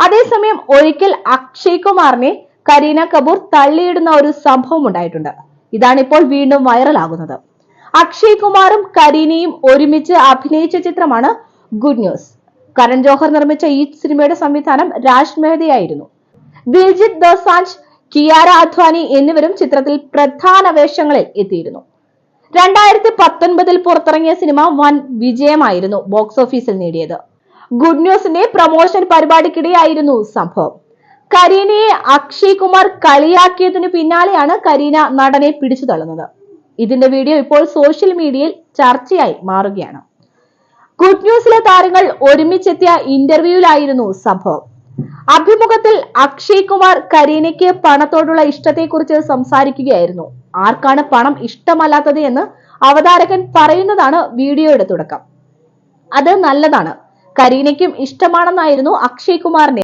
അതേസമയം ഒരിക്കൽ അക്ഷയ് കുമാറിനെ കരീന കപൂർ തള്ളിയിടുന്ന ഒരു സംഭവം ഉണ്ടായിട്ടുണ്ട്. ഇതാണിപ്പോൾ വീണ്ടും വൈറലാകുന്നത്. അക്ഷയ് കുമാറും കരീനയും ഒരുമിച്ച് അഭിനയിച്ച ചിത്രമാണ് ഗുഡ് ന്യൂസ്. കരൺ ജോഹർ നിർമ്മിച്ച ഈ സിനിമയുടെ സംവിധാനം രാജ് മെഹ്തയായിരുന്നു. ദിൽജിത്ത് ദോസാഞ്ച്, കിയാര അദ്വാനി എന്നിവരും ചിത്രത്തിൽ പ്രധാന വേഷങ്ങളിൽ എത്തിയിരുന്നു. 2019 പുറത്തിറങ്ങിയ സിനിമ വൻ വിജയമായിരുന്നു ബോക്സ് ഓഫീസിൽ നേടിയത്. ഗുഡ് ന്യൂസിന്റെ പ്രൊമോഷൻ പരിപാടിക്കിടെയായിരുന്നു സംഭവം. കരീനയെ അക്ഷയ് കുമാർ കളിയാക്കിയതിനു പിന്നാലെയാണ് കരീന നടനെ പിടിച്ചു തള്ളുന്നത്. ഇതിന്റെ വീഡിയോ ഇപ്പോൾ സോഷ്യൽ മീഡിയയിൽ ചർച്ചയായി മാറുകയാണ്. ഗുഡ് ന്യൂസിലെ താരങ്ങൾ ഒരുമിച്ചെത്തിയ ഇന്റർവ്യൂവിലായിരുന്നു സംഭവം. അഭിമുഖത്തിൽ അക്ഷയ് കുമാർ കരീനയ്ക്ക് പണത്തോടുള്ള ഇഷ്ടത്തെക്കുറിച്ച് സംസാരിക്കുകയായിരുന്നു. ആർക്കാണ് പണം ഇഷ്ടമല്ലാത്തത് എന്ന് അവതാരകൻ പറയുന്നതാണ് വീഡിയോയുടെ തുടക്കം. അത് നല്ലതാണ്, കരീനയ്ക്കും ഇഷ്ടമാണെന്നായിരുന്നു അക്ഷയ് കുമാറിന്റെ